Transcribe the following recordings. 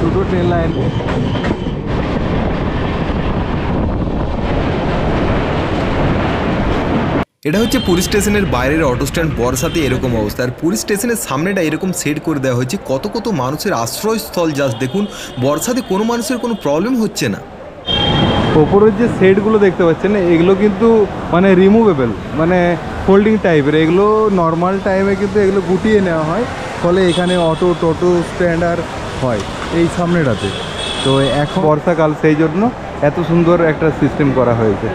দুটো train line. এটা হচ্ছে পুরী স্টেশনের বাইরের অটো স্ট্যান্ড। বর্ষাতে এরকম অবস্থা, আর পুরী স্টেশনের সামনেটা এরকম সেট করে দেওয়া হয়েছে। কত কত মানুষের আশ্রয়স্থল জাস্ট দেখুন। বর্ষাতে কোনো মানুষের কোনো প্রবলেম হচ্ছে না। ওপরের যে সেটগুলো দেখতে পাচ্ছেন এগুলো কিন্তু মানে রিমুভেবল, মানে ফোল্ডিং টাইপের। এগুলো নর্মাল টাইমে কিন্তু এগুলো গুটিয়ে নেওয়া হয়, ফলে এখানে অটো টোটো স্ট্যান্ড আর হয় এই সামনেটাতে। তো এখন বর্ষাকাল, সেই জন্য এত সুন্দর একটা সিস্টেম করা হয়েছে।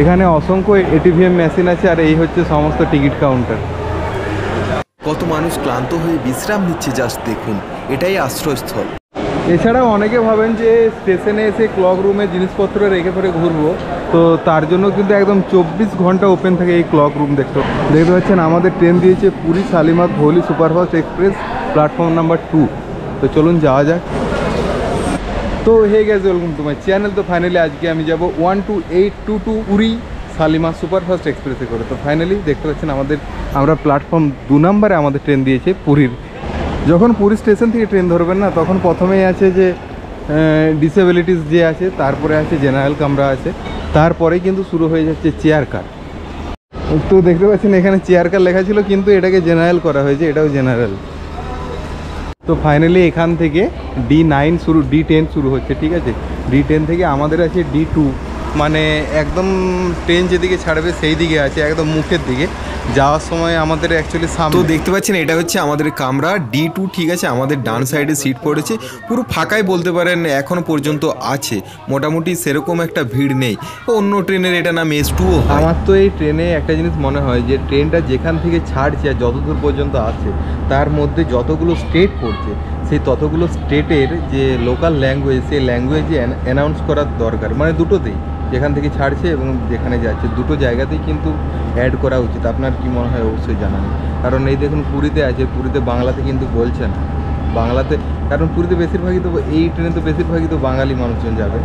এখানে অসংখ্য এটিভিএম মেশিন আছে, আর এই হচ্ছে সমস্ত টিকিট কাউন্টার। কত মানুষ ক্লান্ত হয়ে বিশ্রাম নিচ্ছে জাস্ট দেখুন। এটাই আশ্রয়স্থল। এছাড়াও অনেকে ভাবেন যে স্টেশনে এসে ক্লক রুমে জিনিসপত্র রেখে পরে ঘুরবো, তো তার জন্য কিন্তু একদম 24 ঘন্টা ওপেন থাকে এই ক্লক রুম। দেখতে পাচ্ছেন আমাদের ট্রেন দিয়েছে Puri Shalimar Dhauli superfast express, platform number 2। তো চলুন যাওয়া যাক। তো hey guys, welcome to my channel. তো ফাইনালি আজকে আমি যাব 12822 পুরী শালিমার সুপারফাস্ট এক্সপ্রেসে করে। তো ফাইনালি দেখতে পাচ্ছেন আমরা প্ল্যাটফর্ম 2 নম্বরে আমাদের ট্রেন দিয়েছে পুরীর। যখন পুরী স্টেশন থেকে ট্রেন ধরবেন না, তখন প্রথমেই আছে যে ডিসেবিলিটিস যে আছে, তারপরে আছে জেনারেল কামরা আছে, তারপরে কিন্তু শুরু হয়ে যাচ্ছে চেয়ার কার। তো দেখতে পাচ্ছেন এখানে চেয়ার কার লেখা ছিল, কিন্তু এটাকে জেনারেল করা হয়েছে, এটাও জেনারেল। তো ফাইনালি এখান থেকে D9 D10 শুরু হচ্ছে, ঠিক আছে। D10 থেকে আমাদের আছে D2, মানে একদম ট্রেন যেদিকে ছাড়বে সেই দিকে আছে, একদম মুখের দিকে যাওয়ার সময় আমাদের অ্যাকচুয়ালি সামনে। তো দেখতে পাচ্ছেন এটা হচ্ছে আমাদের কামরা D2, ঠিক আছে। আমাদের ডান সাইডে সিট পড়েছে, পুরো ফাঁকাই বলতে পারেন এখনো পর্যন্ত আছে। মোটামুটি সেরকম একটা ভিড় নেই। অন্য ট্রেনের এটা নাম S2। আমার তো এই ট্রেনে একটা জিনিস মনে হয় যে ট্রেনটা যেখান থেকে ছাড়ছে আর যতদূর পর্যন্ত আছে, তার মধ্যে যতগুলো স্টেট পড়ছে, সেই ততগুলো স্টেটের যে লোকাল ল্যাঙ্গুয়েজ, সেই ল্যাঙ্গুয়েজে অ্যানাউন্স করার দরকার। মানে দুটোতেই, যেখান থেকে ছাড়ছে এবং যেখানে যাচ্ছে, দুটো জায়গাতেই কিন্তু অ্যাড করা উচিত। আপনার কি মনে হয় অবশ্যই জানাবেন। কারণ এই দেখুন পুরীতে আছে, পুরীতে বাংলাতে কিন্তু বলছে না, বাংলাতে। কারণ পুরীতে বেশিরভাগই তো, এই ট্রেনে তো বেশিরভাগই তো বাঙালি মানুষজন যাবে,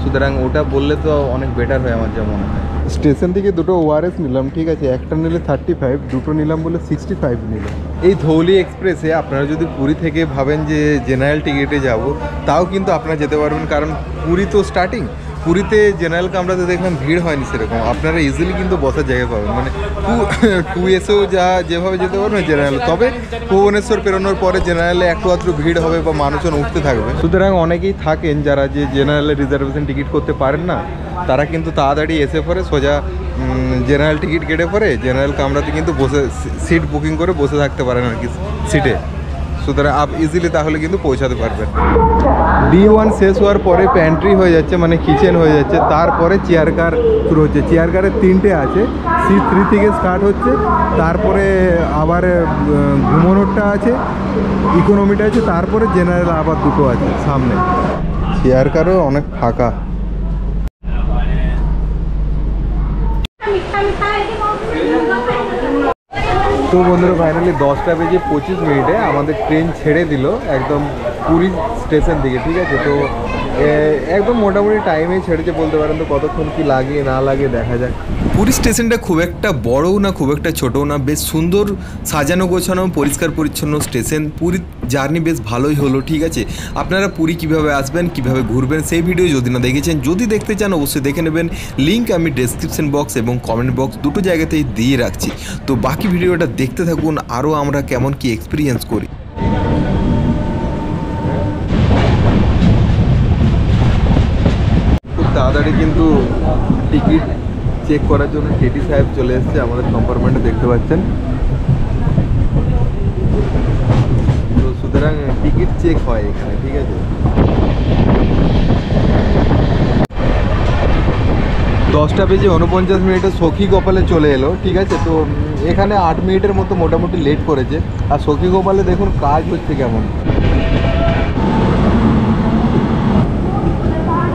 সুতরাং ওটা বললে তো অনেক বেটার হয় আমার যা মনে হয়। স্টেশন থেকে দুটো ওআরএস নিলাম, ঠিক আছে। একটা নিলে 35, দুটো নিলাম বলে 65 নিলাম। এই ধৌলি এক্সপ্রেসে আপনারা যদি পুরী থেকে ভাবেন যে জেনারেল টিকিটে যাব, তাও কিন্তু আপনারা যেতে পারবেন। কারণ পুরী তো স্টার্টিং, পুরীতে জেনারেল কামরাতে দেখলাম ভিড় হয়নি সেরকম, আপনারা ইজিলি কিন্তু বসার জায়গা পাবেন। মানে 2 যেভাবে যেতে পারবেন জেনারেল। তবে ভুবনেশ্বর পেরোনোর পরে জেনারেলে একটু আধটু ভিড় হবে বা মানুষজন উঠতে থাকবে। সুতরাং অনেকেই থাকেন যারা যে জেনারেলে রিজার্ভেশন টিকিট করতে পারেন না, তারা কিন্তু তাড়াতাড়ি এসে পরে সোজা জেনারেল টিকিট কেটে পরে জেনারেল কামরাতে কিন্তু বসে সিট বুকিং করে বসে থাকতে পারেন আর কি সিটে। সুতরাং ইজিলি তাহলে কিন্তু পৌঁছাতে পারবেন। D1 শেষ হওয়ার পরে প্যান্ট্রি হয়ে যাচ্ছে, মানে কিচেন হয়ে যাচ্ছে, তারপরে চেয়ার কার শুরু হচ্ছে। চেয়ার কারের 3টে আছে, C3 থেকে স্টার্ট হচ্ছে, তারপরে আবার ঘুমোনোরটা আছে, ইকোনমিটা আছে, তারপরে জেনারেল আবার দুটো আছে সামনে। চেয়ার কারও অনেক ফাঁকা। তো বন্ধুরা ফাইনালি 10:25 আমাদের ট্রেন ছেড়ে দিল একদম পুরী স্টেশন থেকে, ঠিক আছে। তো একদম মোটামুটি টাইমেই ছেড়েছে বলতে পারেন। তো কতক্ষণ কি লাগে না লাগে দেখা যাক। পুরী স্টেশনটা খুব একটা বড়ও না, খুব একটা ছোটও না, বেশ সুন্দর সাজানো গোছানো পরিষ্কার পরিচ্ছন্ন স্টেশন। পুরীর জার্নি বেশ ভালোই হলো, ঠিক আছে। আপনারা পুরী কিভাবে আসবেন, কিভাবে ঘুরবেন, সেই ভিডিও যদি না দেখেছেন, যদি দেখতে চান অবশ্যই দেখে নেবেন। লিঙ্ক আমি ডেসক্রিপশন বক্স এবং কমেন্ট বক্স দুটো জায়গাতেই দিয়ে রাখছি। তো বাকি ভিডিওটা দেখতে থাকুন, আরও আমরা কেমন কি এক্সপিরিয়েন্স করি। খুব তাড়াতাড়ি কিন্তু টিকিট চেক করার জন্য টিটি সাহেব চলে এসেছে আমাদের কম্পার্টমেন্টে, দেখতে পাচ্ছেন। তো সুতরাং টিকিট চেক হয় এখানে, ঠিক আছে। 10:49 সখী গোপালে চলে এলো, ঠিক আছে। তো এখানে 8 মিনিটের মতো মোটামুটি লেট করেছে। আর সখী গোপালে দেখুন কাজ হচ্ছে কেমন।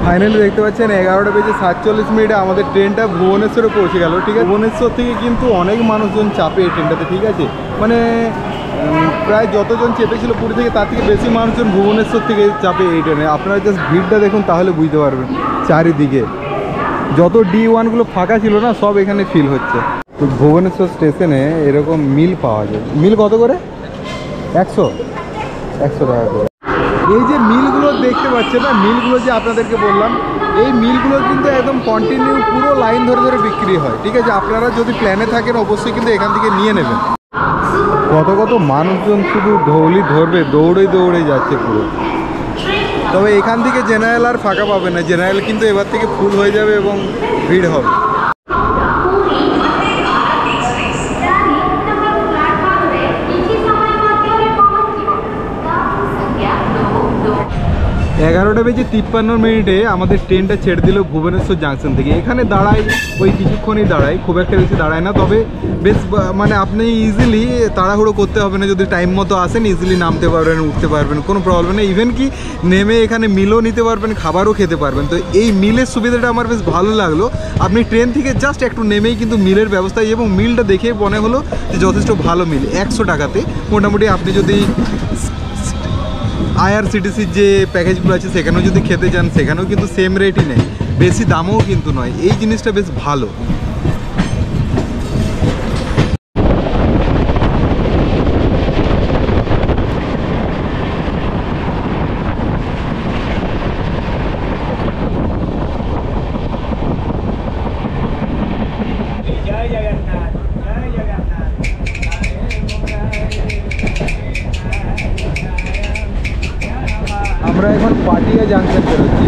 ফাইনালি দেখতে পাচ্ছেন 11:47 আমাদের ট্রেনটা ভুবনেশ্বরে পৌঁছে গেল, ঠিক আছে। ভুবনেশ্বর থেকে কিন্তু অনেক মানুষজন চাপে এই ট্রেনটাতে, ঠিক আছে। মানে প্রায় যতজন চেপেছিল পুরী থেকে, তার থেকে বেশি মানুষজন ভুবনেশ্বর থেকে চাপে এই ট্রেনে। আপনারা জাস্ট ভিড়টা দেখুন, তাহলে বুঝতে পারবেন। চারিদিকে যত D1গুলো ফাঁকা ছিল না, সব এখানে ফিল হচ্ছে। তো ভুবনেশ্বর স্টেশনে এরকম মিল পাওয়া যায়। মিল কত করে? 100 টাকা করে। এই যে মিলগুলো দেখতে পাচ্ছেন না, মিলগুলো যে আপনাদেরকে বললাম, এই মিলগুলো কিন্তু একদম কন্টিনিউ পুরো লাইন ধরে ধরে বিক্রি হয়। ঠিক আছে, আপনারা যদি প্ল্যানে থাকেন অবশ্যই কিন্তু এখান থেকে নিয়ে নেবেন। কত কত মানুষজন শুধু ঢৌলি ধরবে, দৌড়ে দৌড়ে যাচ্ছে পুরো। তবে এখান থেকে জেনারেল আর ফাঁকা পাবে না, জেনারেল কিন্তু এবার থেকে ফুল হয়ে যাবে এবং ভিড় হবে। এগারোটা বেজে 53 আমাদের ট্রেনটা ছেড়ে দিল ভুবনেশ্বর জাংশন থেকে। এখানে দাঁড়ায় ওই কিছুক্ষণই দাঁড়ায়, খুব একটা বেশি দাঁড়ায় না। তবে বেশ মানে আপনি ইজিলি তাড়াহুড়ো করতে হবে না, যদি টাইম মতো আসেন ইজিলি নামতে পারবেন, উঠতে পারবেন, কোনো প্রবলেম নেই। ইভেন কি নেমে এখানে মিলও নিতে পারবেন, খাবারও খেতে পারবেন। তো এই মিলের সুবিধাটা আমার বেশ ভালো লাগলো। আপনি ট্রেন থেকে জাস্ট একটু নেমেই কিন্তু মিলের ব্যবস্থা, এবং মিলটা দেখে মনে হলো যে যথেষ্ট ভালো মিল। 100 টাকাতে মোটামুটি আপনি যদি আইআরসিটিসির যে প্যাকেজগুলো আছে সেখানেও যদি খেতে যান, সেখানেও কিন্তু সেম রেটই নেয়, বেশি দামও কিন্তু নয়। এই জিনিসটা বেশ ভালো। আমরা এখন পাটিয়া জাংশন বেরোচ্ছি।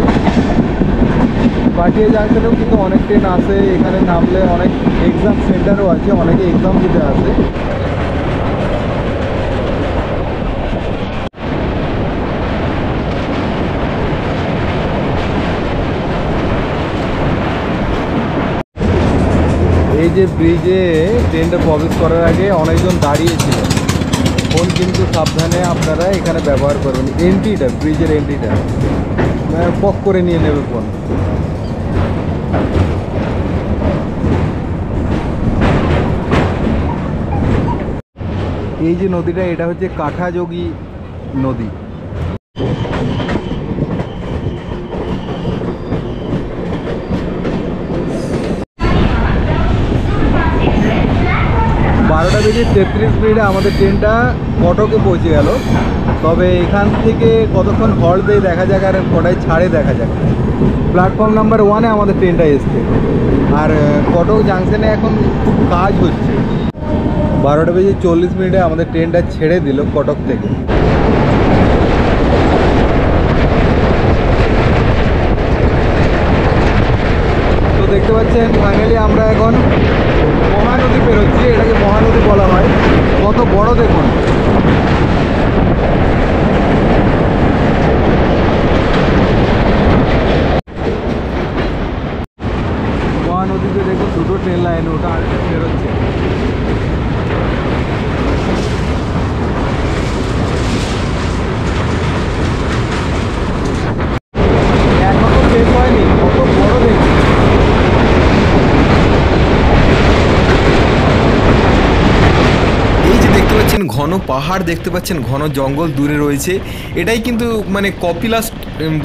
পাটিয়া জাংশনেও কিন্তু অনেক ট্রেন আসে, এখানে নামলে অনেক এক্সাম সেন্টারও আছে, অনেকে এক্সাম দিতে আসে। এই যে ব্রিজে ট্রেনটা প্রবেশ করার আগে অনেকজন দাঁড়িয়েছিল। ফোন কিন্তু সাবধানে আপনারা এখানে ব্যবহার করবেন। এন্ট্রিটা, ব্রিজের এন্ট্রিটা পক করে নিয়ে নেবে ফোন। এই যে নদীটা, এটা হচ্ছে কাঠাযোগী নদী। বারোটা বেজে 33 আমাদের ট্রেনটা কটকে পৌঁছে গেল। তবে এখান থেকে কতক্ষণ হল্ট দেয় দেখা যাক, আর কটায় ছাড়ে দেখা যাক। প্ল্যাটফর্ম নাম্বার 1-এ আমাদের ট্রেনটা এসছে, আর কটক জাংশনে এখন খুব কাজ হচ্ছে। 12টা বেজে 40 আমাদের ট্রেনটা ছেড়ে দিল কটক থেকে। তো দেখতে পাচ্ছেন ফাইনালি আমরা এখন মহানদী পেরোচ্ছি। এটাকে মহানদী বলা হয়। কত বড় দেখুন। মহানদীতে দেখুন দুটো ট্রেন লাইন, ওটা আরেকটা বেরোচ্ছে। এখনো শেষ হয়নি, কত বড় দেখুন। এই যে দেখতে পাচ্ছেন ঘন পাহাড়, দেখতে পাচ্ছেন ঘন জঙ্গল দূরে রয়েছে। এটাই কিন্তু মানে কপিলাস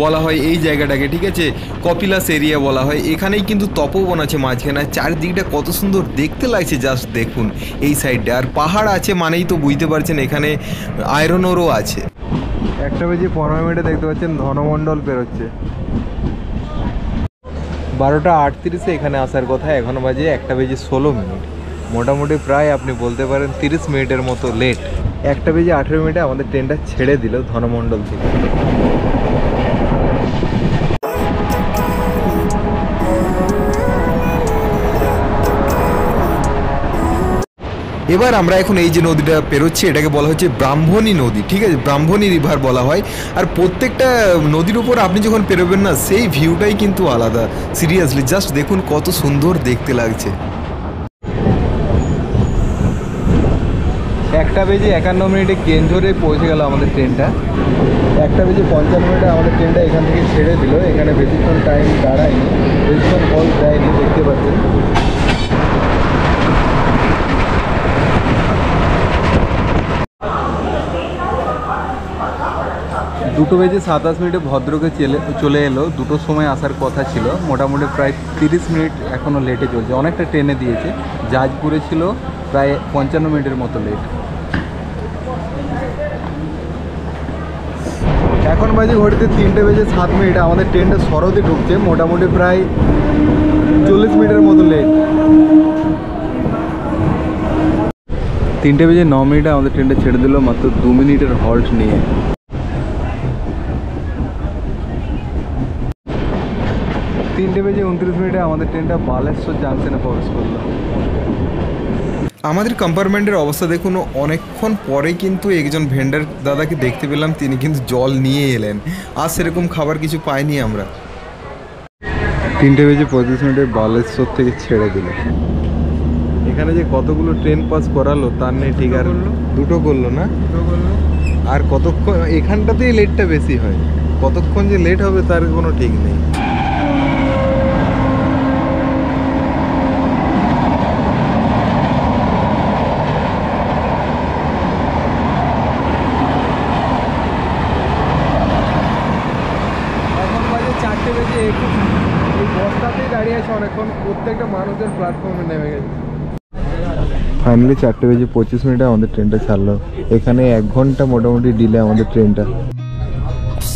বলা হয় এই জায়গাটাকে। ঠিক আছে, কপিলাস এরিয়া বলা হয়। এখানেই কিন্তু তপবন আছে মাঝখানে। চারদিকটা কত সুন্দর দেখতে লাগছে, জাস্ট দেখুন এই সাইডটা। আর পাহাড় আছে মানেই তো বুঝতে পারছেন এখানে আয়রন ওরও আছে। 1টা বেজে 15 দেখতে পাচ্ছেন ধনমণ্ডল পেরোচ্ছে। 12টা 38 এখানে আসার কথা, এখনো বাজে 1টা বেজে 16। মোটামুটি প্রায় আপনি বলতে পারেন 30 মিনিটের মতো লেট। 1টা বেজে 18 আমাদের ট্রেনটা ছেড়ে দিল ধনমণ্ডল থেকে। এবার আমরা এখন এই যে নদীটা পেরোচ্ছি এটাকে বলা হচ্ছে ব্রাহ্মণী নদী। ঠিক আছে, ব্রাহ্মণী রিভার বলা হয়। আর প্রত্যেকটা নদীর উপর আপনি যখন পেরোবেন না, সেই ভিউটাই কিন্তু আলাদা। সিরিয়াসলি জাস্ট দেখুন কত সুন্দর দেখতে লাগছে। 1টা বেজে 51 কেন্দ্রে পৌঁছে গেল আমাদের ট্রেনটা। 1টা বেজে 55 আমাদের ট্রেনটা এখান থেকে ছেড়ে দিল। এখানে বেশিক্ষণ টাইম দাঁড়ায়নি, বেশিক্ষণ হল্ট দেয়নি, দেখতে পাচ্ছেন। 2টো বেজে 27 ভদ্রকে চলে এলো। 2টোর সময় আসার কথা ছিল, মোটামুটি প্রায় 30 মিনিট এখনও লেটে চলছে। অনেকটা ট্রেনে দিয়েছে। জাজপুরে ছিল প্রায় 55 মিনিটের মতো লেট। এখন বাজে ঘড়িতে 3:07। আমাদের ট্রেনটা সরদে ঢুকছে, মোটামুটি প্রায় 40 মিনিটের মতো লেট। 3:09 আমাদের ট্রেনটা ছেড়ে দিল মাত্র 2 মিনিটের হল্ট নিয়ে। 3:29 আমাদের ট্রেনটা বালেশ্বর জাংশনে প্রবেশ করলো। আমাদের কম্পার্টমেন্টের অবস্থা দেখুন, অনেকক্ষণ পরে কিন্তু একজন ভেন্ডার দাদাকে দেখতে পেলাম, তিনি কিন্তু জল নিয়ে এলেন। আর সেরকম খাবার কিছু পাইনি আমরা। 3:35 বালেশ্বর থেকে ছেড়ে দিল। এখানে যে কতগুলো ট্রেন পাস করালো তার নেই ঠিক। আর দুটো করলো না, আর কতক্ষণ এখানটাতেই লেটটা বেশি হয়, কতক্ষণ যে লেট হবে তার কোনো ঠিক নেই। এখন বাজে 4:21। এই বস্তাতেই দাঁড়িয়ে আছে অনেকক্ষণ, প্রত্যেকটা মানুষের প্ল্যাটফর্মে নেমে গেছে। ফাইনালি 4:25 আমাদের ট্রেনটা ছাড়লো। এখানে 1 ঘন্টা মোটামুটি ডিলে আমাদের ট্রেনটা।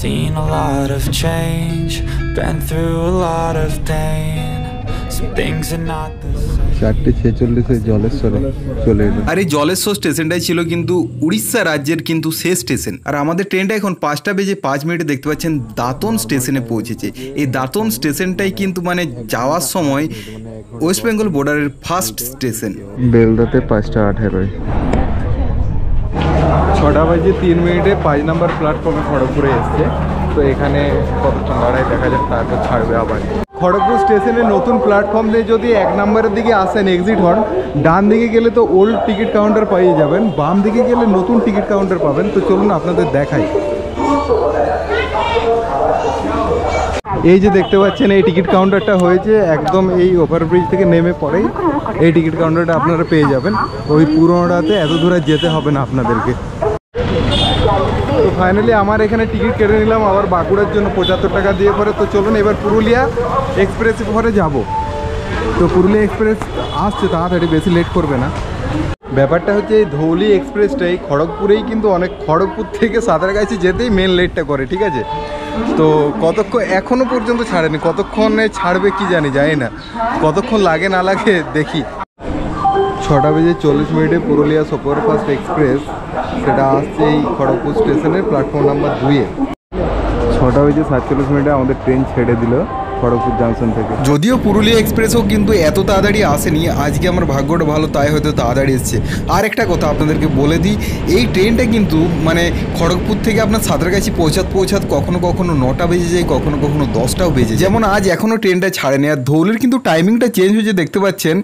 Seen a lot of change, been through a lot of pain. Some things are not the same. 4:46 জলেশ্বরে চলে এলো। আর এই জলেশ্বর স্টেশনটাই ছিল কিন্তু উড়িষ্যা রাজ্যের কিন্তু শেষ স্টেশন। আর আমাদের ট্রেনটা এখন 5:05 দেখতে পাচ্ছেন দাঁতন স্টেশনে পৌঁছেছে। এই দাঁতন স্টেশনটাই কিন্তু মানে যাওয়ার সময় ওয়েস্ট বেঙ্গল বর্ডারের ফার্স্ট স্টেশন। বেলদাতে 5:18। 6:03 5 নম্বর প্ল্যাটফর্মে খড়গপুরে এসছে। তো এখানে কতক্ষণ দাঁড়ায় দেখা যাক, তারপর ছাড়বে আবার। খড়গপুর স্টেশনে নতুন প্ল্যাটফর্ম দিয়ে যদি 1 নম্বরের দিকে আসেন এক্সিট হন, ডান দিকে গেলে তো ওল্ড টিকিট কাউন্টার পেয়ে যাবেন, বাম দিকে গেলে নতুন টিকিট কাউন্টার পাবেন। তো চলুন আপনাদের দেখাই। এই যে দেখতে পাচ্ছেন এই টিকিট কাউন্টারটা হয়েছে একদম এই ওভারব্রিজ থেকে নেমে পরেই এই টিকিট কাউন্টারটা আপনারা পেয়ে যাবেন। ওই পুরোনোটাতে এত দূরে যেতে হবে না আপনাদেরকে। তো ফাইনালি আমার এখানে টিকিট কেটে নিলাম আবার বাঁকুড়ার জন্য 75 টাকা দিয়ে পরে। তো চলুন এবার পুরুলিয়া এক্সপ্রেস পরে যাব। তো পুরুলিয়া এক্সপ্রেস আসছে তাড়াতাড়ি, বেশি লেট করবে না। ব্যাপারটা হচ্ছে এই ধৌলি এক্সপ্রেসটাই খড়গপুরেই কিন্তু অনেক, খড়গপুর থেকে সাঁতরাগাছি যেতেই মেন লেটটা করে, ঠিক আছে। তো কতক্ষণ এখনও পর্যন্ত ছাড়েনি, কতক্ষণে ছাড়বে কি জানি না, কতক্ষণ লাগে না লাগে দেখি। 6:40 পুরুলিয়া সুপারফাস্ট এক্সপ্রেস সেটা আসছে এই খড়গপুর স্টেশনের প্ল্যাটফর্ম নাম্বার 2-এ। 6:47 আমাদের ট্রেন ছেড়ে দিল খড়গপুর জাংশন থেকে। যদিও পুরুলিয়া এক্সপ্রেসও কিন্তু এত তাড়াতাড়ি আসেনি, আজকে আমার ভাগ্যটা ভালো, তাই হয়তো তাড়াতাড়ি এসছে। আর একটা কথা আপনাদেরকে বলে দিই, এই ট্রেনটা কিন্তু মানে খড়গপুর থেকে আপনার সাঁতরাগাছি পৌঁছাত কখনো কখনো 9টা বেজে যায়, কখনো কখনো 10টাও বেজে যায়। যেমন আজ এখনও ট্রেনটা ছাড়েনি। আর ধৌলির কিন্তু টাইমিংটা চেঞ্জ হয়েছে দেখতে পাচ্ছেন,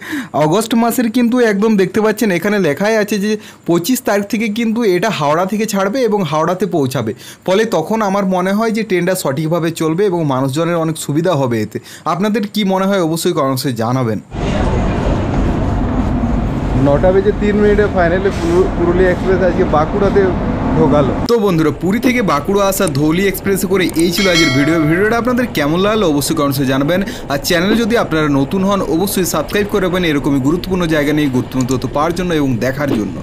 আগস্ট মাসের কিন্তু একদম দেখতে পাচ্ছেন এখানে লেখাই আছে যে 25 তারিখ থেকে কিন্তু এটা হাওড়া থেকে ছাড়বে এবং হাওড়াতে পৌঁছাবে। ফলে তখন আমার মনে হয় যে ট্রেনটা সঠিকভাবে চলবে এবং মানুষজনের অনেক সুবিধা হবে এতে। আপনাদের কি মনে হয় অবশ্যই কমেন্টসে জানাবেন। 9:03 ফাইনালি পুরুলিয়া এক্সপ্রেস আজকে বাঁকুড়াতে ঢোকালো। তো বন্ধুরা, পুরী থেকে বাঁকুড়া আসা ধৌলি এক্সপ্রেসে করে এই ছিল আজকের ভিডিওটা আপনাদের কেমন লাগলো অবশ্যই কমেন্টসে জানাবেন। আর চ্যানেলে যদি আপনারা নতুন হন অবশ্যই সাবস্ক্রাইব করবেন এরকমই গুরুত্বপূর্ণ জায়গা নিয়ে গুরুত্বপূর্ণ তথ্য পাওয়ার জন্য এবং দেখার জন্য।